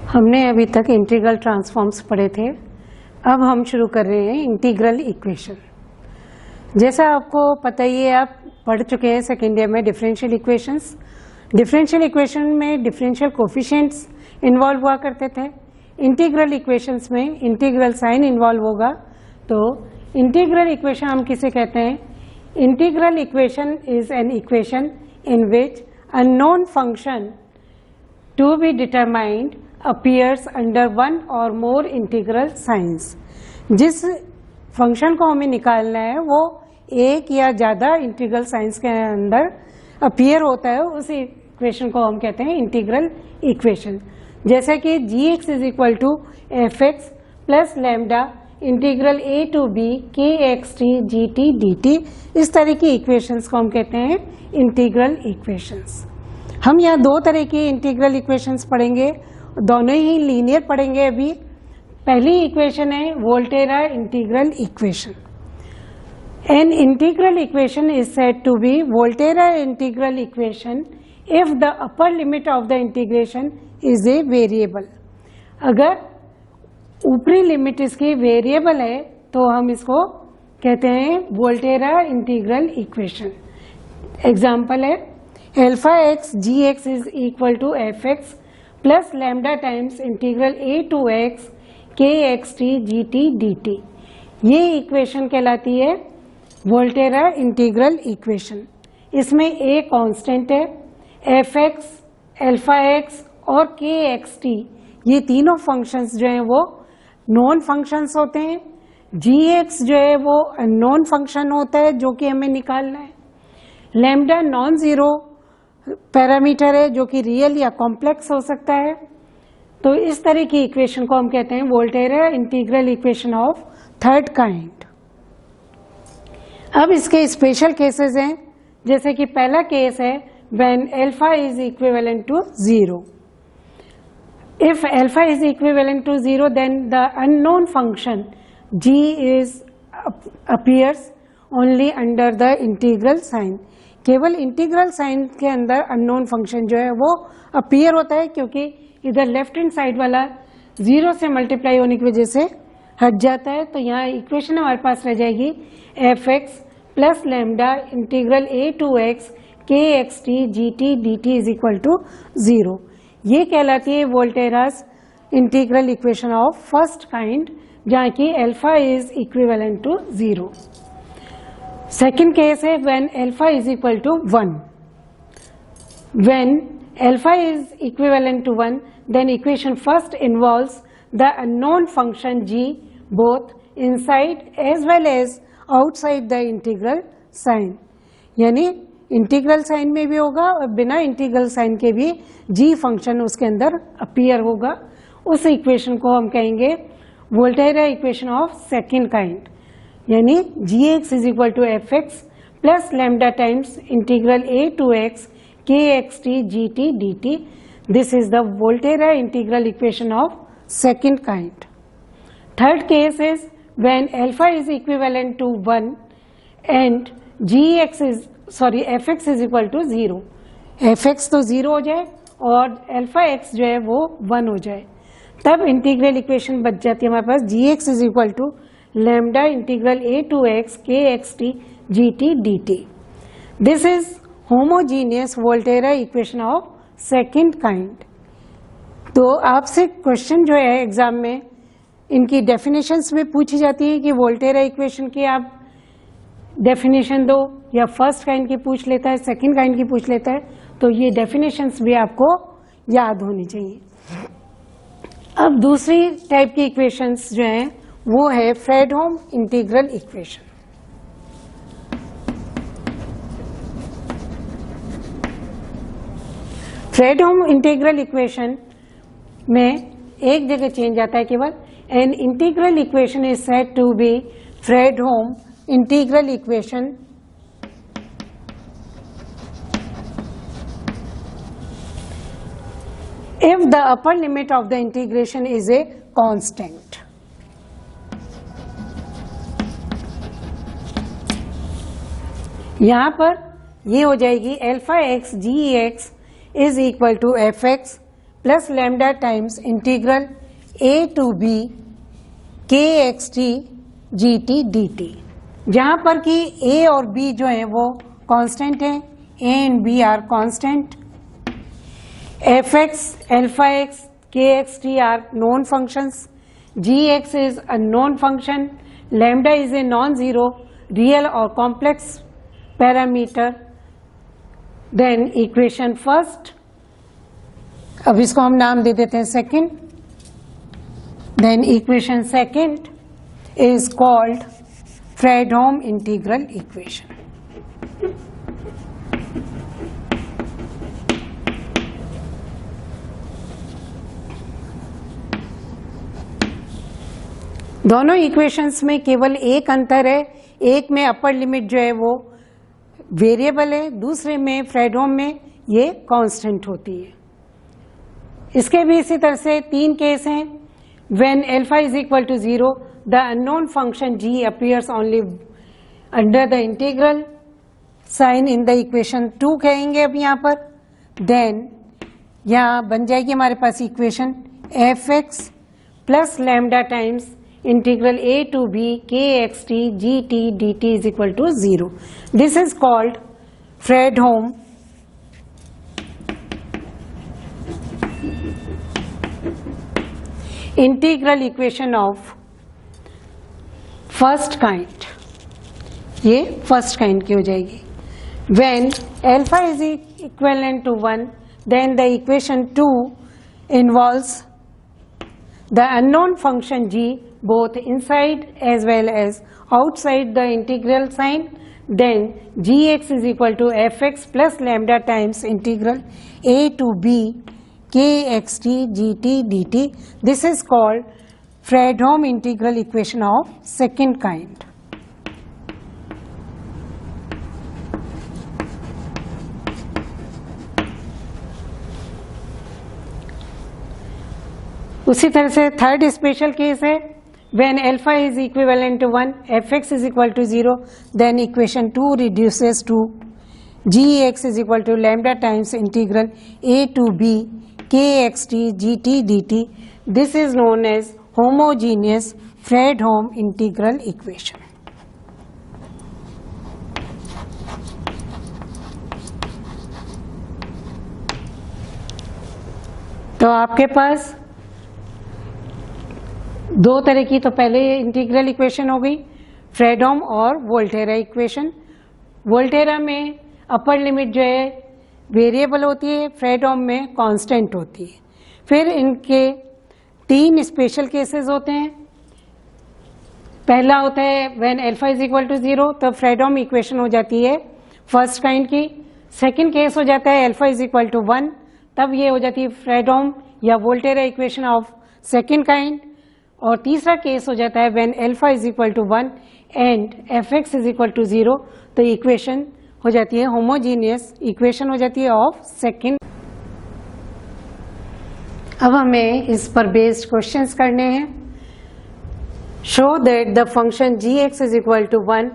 हमने अभी तक इंटीग्रल ट्रांसफॉर्म्स पढ़े थे। अब हम शुरू कर रहे हैं इंटीग्रल इक्वेशन। जैसा आपको पता ही है, आप पढ़ चुके हैं सेकेंड ईयर में डिफरेंशियल इक्वेशंस। डिफरेंशियल इक्वेशन में डिफरेंशियल कोफिशिएंट्स इन्वॉल्व हुआ करते थे। इंटीग्रल इक्वेशंस में इंटीग्रल साइन इन्वॉल्व होगा। तो इंटीग्रल इक्वेशन हम किसे कहते हैं? Integral equation is an equation in which unknown function to be determined appears under one or more integral signs। जिस फंक्शन को हमें निकालना है वो एक या ज़्यादा इंटीग्रल साइंस के अंदर अपीयर होता है, उस इक्वेशन को हम कहते हैं इंटीग्रल इक्वेशन। जैसे कि gx is equal to F x plus lambda integral a to b K x T G T D t, इस तरह की इक्वेशंस को हम कहते हैं इंटीग्रल इक्वेशंस। हम यहाँ दो तरह की इंटीग्रल इक्वेशंस पढ़ेंगे, दोनों ही लीनियर पढ़ेंगे। अभी पहली इक्वेशन है Volterra integral equation. An integral equation is said to be Volterra integral equation if the upper limit of the integration is a variable. अगर ऊपरी लिमिट इसकी वेरिएबल है तो हम इसको कहते हैं वोल्टेरा इंटीग्रल इक्वेशन। एग्जाम्पल है alpha x g x is equal to F x plus lambda times integral a to x k x T G T D t. ये इक्वेशन कहलाती है वोल्टेरा इंटीग्रल इक्वेशन। इसमें a constant है, f x, alpha x और k x T, ये तीनों functions जो हैं वो नॉन फंक्शंस होते हैं। जी एक्स जो है वो अननोन फंक्शन होता है जो कि हमें निकालना है। लैम्डा नॉन जीरो पैरामीटर है जो कि रियल या कॉम्प्लेक्स हो सकता है। तो इस तरह की इक्वेशन को हम कहते हैं Volterra integral equation of third kind. अब इसके स्पेशल केसेस हैं, जैसे कि पहला केस है when alpha is equivalent to zero. If alpha is equivalent to zero then the unknown function g is appears only under the integral sign. केवल integral sign के अंदर अननोन फंक्शन जो है वो अपीयर होता है, क्योंकि इधर लेफ्ट हैंड साइड वाला जीरो से मल्टीप्लाई होने की वजह से हट जाता है। तो यहाँ इक्वेशन हमारे पास रह जाएगी F x plus lambda integral a to X K x T G T D T is equal to zero. ये कहलाती है Volterra's integral equation of first kind, जहाँ की alpha is equivalent to zero. Second case है when alpha is equal to one. When alpha is equivalent to one then equation first involves the unknown function g both inside as well as outside the integral sign. यानी integral sign में भी होगा और बिना integral sign के भी g function उसके अंदर अपीयर होगा। उस इक्वेशन को हम कहेंगे Volterra equation of second kind. यानी G x is equal to F x plus lambda times integral a to X K x T G T D T. This is the Volterra integral equation of second kind. Third case is when alpha is equivalent to one and F X is equal to zero. F X तो zero हो जाए और alpha x जो है वो one हो जाए, तब इंटीग्रल इक्वेशन बच जाती है हमारे पास G x is equal to lambda integral a to X K x T G T D T. This is homogeneous Volterra equation of second kind. तो आपसे क्वेश्चन जो है एग्जाम में इनकी डेफिनेशंस में पूछी जाती है कि वोल्टेरा इक्वेशन की आप डेफिनेशन दो, या फर्स्ट काइंड की पूछ लेता है, सेकेंड काइंड की पूछ लेता है, तो ये डेफिनेशंस भी आपको याद होनी चाहिए। अब दूसरी टाइप की इक्वेशंस जो हैं वो है Fredholm integral equation. Fredholm integral equation में एक जगह चेंज आता है केवल। An integral equation is said to be Fredholm integral equation if the upper limit of the integration is a constant। यहाँ पर ये हो जाएगी alpha x g x is equal to F x plus lambda times integral a to b kxt gt dt, जहाँ पर कि a और b जो है वो कांस्टेंट है, a and b are constant, fx, alpha x, kxt are known functions, gx is a known function, lambda is a non-zero real or complex parameter. Then equation first, अब इसको हम नाम दे देते हैं second. Then equation second is called Fredholm integral equation. दोनों equations में केवल एक अंतर है, एक में अपर लिमिट जो है वो वेरिएबल है, दूसरे में फ्रेडहोम में ये कांस्टेंट होती है. इसके भी इसी तरह से तीन केस हैं. When alpha is equal to 0 the unknown function g appears only under the integral sign in the equation 2 कहेंगे अब यहाँ पर. देन यहाँ बन जाएगी हमारे पास equation fx plus lambda times integral a to b kxt gt dt is equal to 0. This is called Fredholm integral equation of first kind. ये first kind की हो जाएगी. When alpha is equivalent to 1 then the equation 2 involves the unknown function g both inside as well as outside the integral sign. Then gx is equal to fx plus lambda times integral a to b kxt gt dt. This is called Fredholm integral equation of second kind. उसी तरह से third special case है. When alpha is equivalent to 1, fx is equal to 0, then equation 2 reduces to gx is equal to lambda times integral a to b kxt gt dt. This is known as homogeneous Fredholm integral equation. तो आपके पास दो तरह की, तो पहले integral equation हो गई Fredholm और वोल्टेरा इक्वेशन. वोल्टेरा में अपर लिमिट जो है वेरिएबल होती है, फ्रेडहोम में कांस्टेंट होती है. फिर इनके तीन स्पेशल केसेस होते हैं. पहला होता है when alpha is equal to 0, तब फ्रेडहोम इक्वेशन हो जाती है फर्स्ट काइंड की. सेकंड केस हो जाता है अल्फा इज इक्वल टू 1, तब ये हो जाती है फ्रेडहोम या Volterra equation of second kind. और तीसरा केस हो जाता है when alpha is equal to 1 and fx is equal to 0, तो इक्वेशन हो जाती है होमोजीनियस इक्वेशन हो जाती है ऑफ सेकंड. अब हमें इस पर बेस्ड क्वेश्चंस करने हैं. Show that the function gx is equal to 1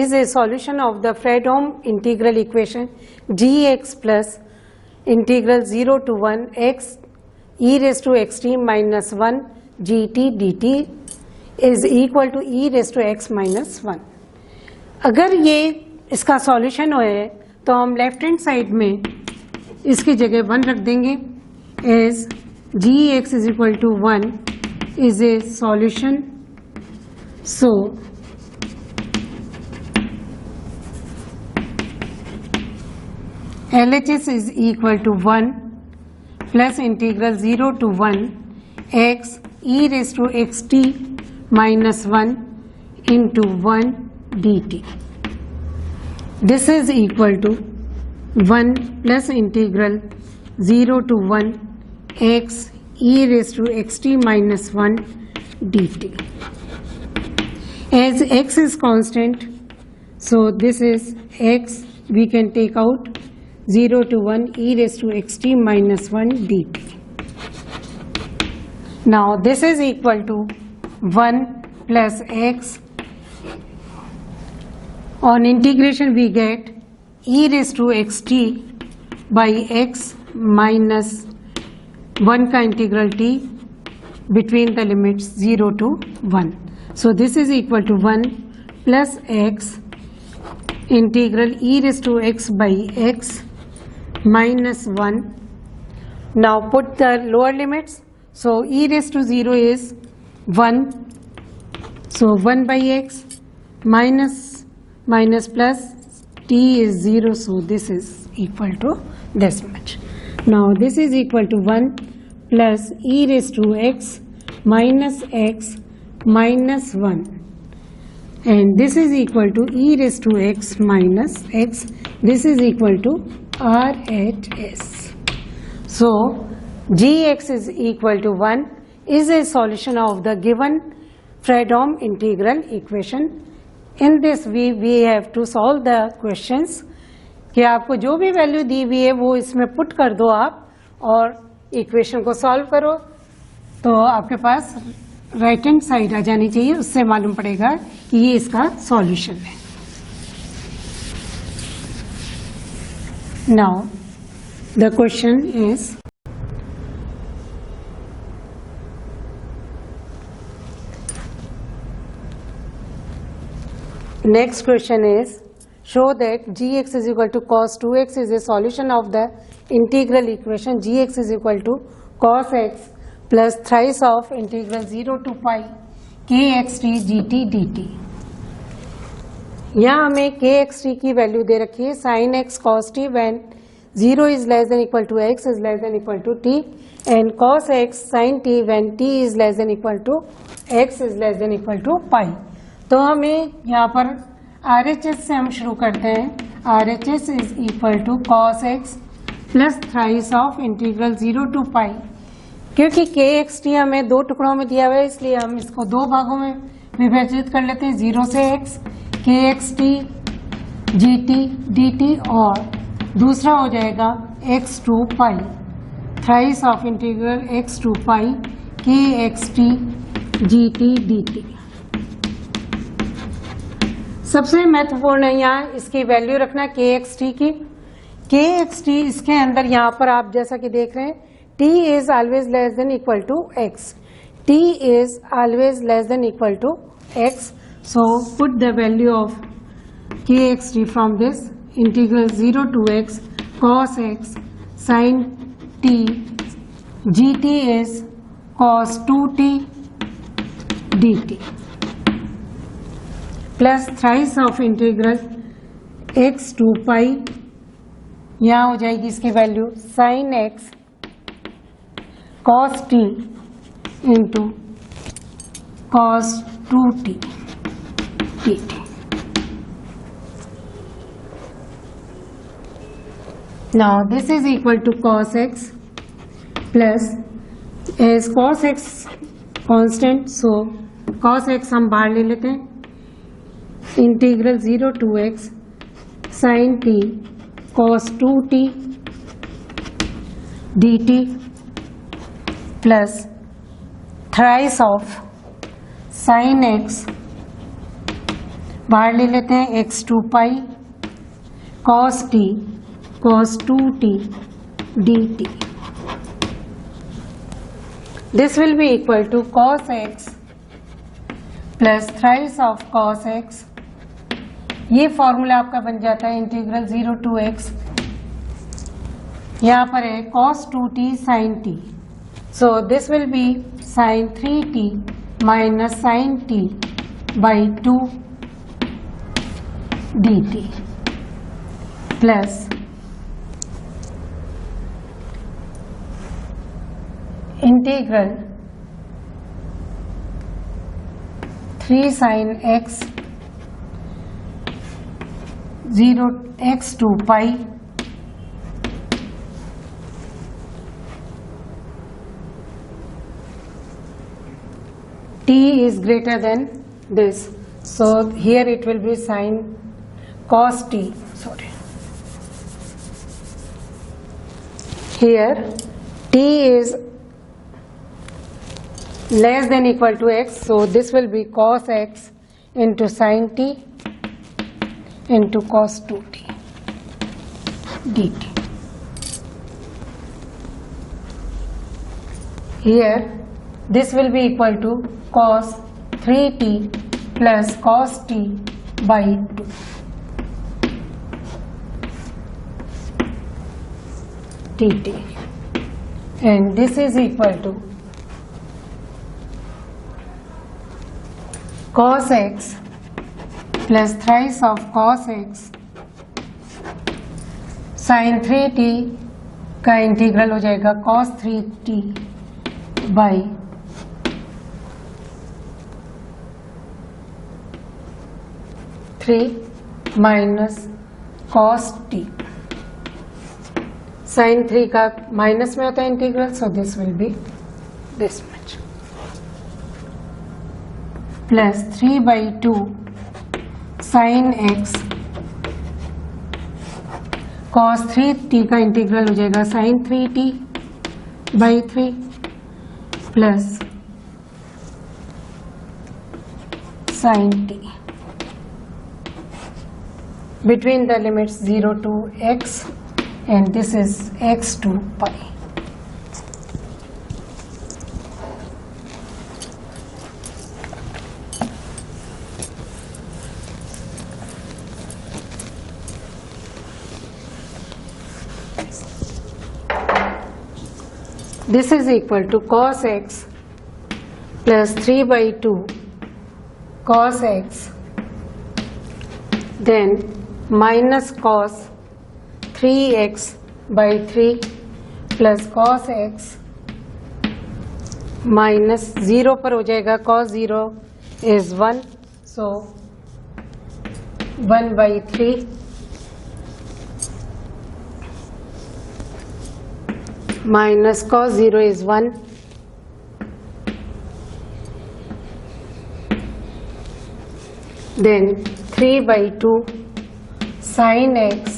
is a solution of the Fredholm integral equation gx plus integral 0 to 1 x e raised to extreme minus 1 gt dt is equal to e raised to x minus 1. अगर ये इसका solution है तो हम left hand side में इसकी जगह 1 रख देंगे as gx is equal to 1 is a solution. So LHS is equal to 1 plus integral 0 to 1 x e raised to xt minus 1 into 1 dt. This is equal to 1 plus integral 0 to 1 x e raised to xt minus 1 dt. As x is constant, so this is x, we can take out 0 to 1 e raised to xt minus 1 dt. Now this is equal to 1 plus x. On integration we get e raised to xt by x minus 1 का integral t between the limits 0 to 1. So this is equal to 1 plus x integral e raised to x by x minus 1. Now put the lower limits. So e raised to 0 is 1. So 1 by x minus plus t is 0. So this is equal to this much. Now this is equal to 1 plus e raised to x minus 1, and this is equal to e raised to x minus x. This is equal to RHS. So gx is equal to 1 is a solution of the given Fredholm integral equation. In this we have to solve the questions कि आपको जो भी value दी हुई है वो इसमें put कर दो आप और इक्वेशन को सॉल्व करो, तो आपके पास राइट हैंड साइड आ जानी चाहिए, उससे मालूम पड़ेगा कि ये इसका सॉल्यूशन है. Now the question is next question is show that gx is equal to cos 2x is a solution of the integral equation gx is equal to cos x plus thrice of integral 0 to pi kxt gt dt. यहाँ हमें kxt की value दे रखी है sin x cos t when 0 is less than equal to x is less than equal to t, and cos x sin t when t is less than equal to x is less than equal to pi. तो हमें यहाँ पर RHS से हम शुरू करते हैं. RHS is equal to cos x plus thrice of integral 0 to pi. क्योंकि kxt हमें दो टुकड़ों में दिया हुआ है इसलिए हम इसको दो भागों में विभाजित कर लेते हैं, 0 से x kxt gt dt और दूसरा हो जाएगा x to pi thrice of integral x to pi kxt gt dt. सबसे महत्वपूर्ण है यहाँ इसकी वैल्यू रखना kxt की. kxt इसके अंदर यहाँ पर आप जैसा कि देख रहे हैं t is always less than equal to x. t is always less than equal to x. So put the value of kxt from this integral 0 to x cos x sin t gt is cos 2t dt plus thrice of integral x to pi, यहाँ हो जाएगी इसकी value sin x cos t into cos 2t dt. Now this is equal to cos x plus as cos x constant, so cos x हम बाहर ले लेते हैं, integral 0 to x sin t cos 2t dt plus thrice of sin x बाहर ले लेते हैं x to pi cos t cos 2t dt. This will be equal to cos x plus thrice of cos x. ये formula आपका बन जाता है integral 0 to x, यहाँ पर है cos 2t sin t. So this will be sin 3t minus sin t by 2 dt plus integral 3 sin x 0 x to pi t is greater than this, so here it will be sin cos t, sorry, here t is less than equal to x, so this will be cos x into sin t into cos 2t dt. Here this will be equal to cos 3t plus cos t by 2. dt, and this is equal to cos x plus thrice of cos x sin 3t का integral हो जाएगा cos 3t by 3 minus cos t. sin 3 का minus में होता है integral, so this will be this much plus 3/2 sin x cos 3t का integral हो जाएगा sin 3t by 3 plus sin t between the limits 0 to x, and this is x to pi. This is equal to cos x plus 3/2 cos x, then minus cos 3x by 3 plus cos x minus 0 पर हो जाएगा, cos 0 is 1, so 1/3 minus cos 0 is 1, then 3/2 sin x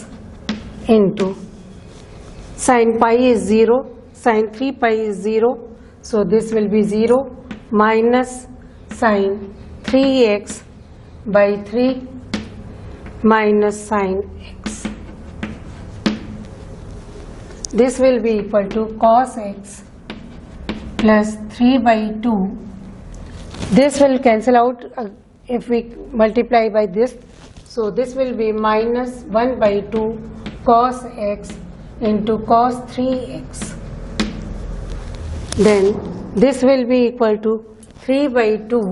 into sin pi is 0, sin 3 pi is 0, so this will be 0 minus sin 3x by 3 minus sin x. This will be equal to cos x plus 3/2. This will cancel out if we multiply by this, so this will be minus 1/2 cos x into cos 3x. Then this will be equal to 3/2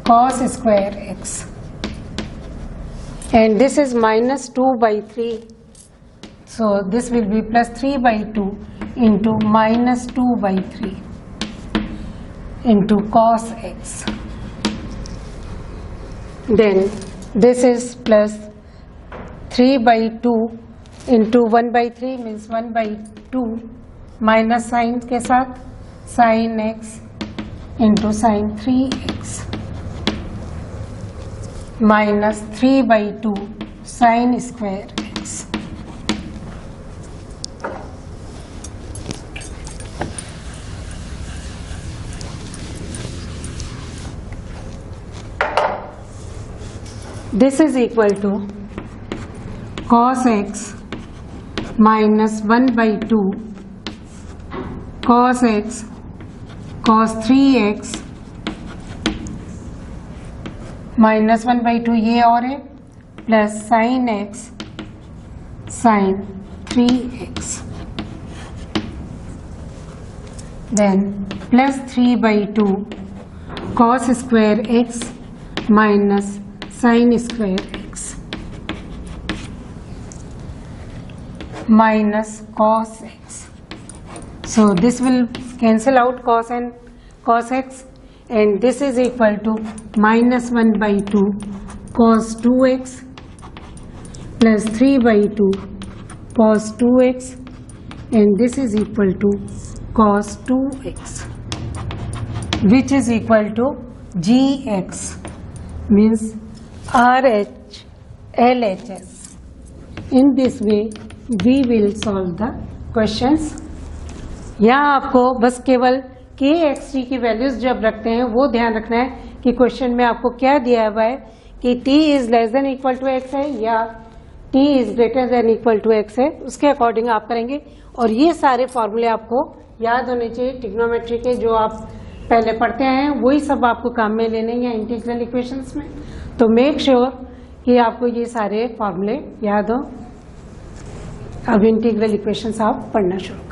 cos square x, and this is minus 2/3, so this will be plus 3/2 into minus 2/3 into cos x. Then this is plus 3/2 into 1/3 means 1/2 minus sin के साथ sin x into sin 3x minus 3/2 sin square x. This is equal to cos x minus 1/2 cos x cos 3x minus 1/2 ये और है plus sin x sin 3x, then plus 3/2 cos square x minus sin square x minus cos x. So this will cancel out cos and cos x, and this is equal to minus 1/2 cos 2x plus 3/2 cos 2x, and this is equal to cos 2x, which is equal to gx means RH LHS. In this way we will solve the questions. यहाँ आपको बस केवल k x t की values जब रखते हैं वो ध्यान रखना है कि क्वेश्चन में आपको क्या दिया हुआ है कि t is less than equal to x है या t is greater than equal to x है, उसके अकॉर्डिंग आप करेंगे। और ये सारे फॉर्मूले आपको याद होने चाहिए ट्रिग्नोमेट्री के, जो आप पहले पढ़ते आए हैं वही सब आपको काम में लेने हैं इंटीग्रल इक्वेशंस में। तो मेक श्योर कि आपको ये सारे फॉर्मूले याद हो। अब इंटीग्रल इक्वेशंस आप पढ़ना शुरू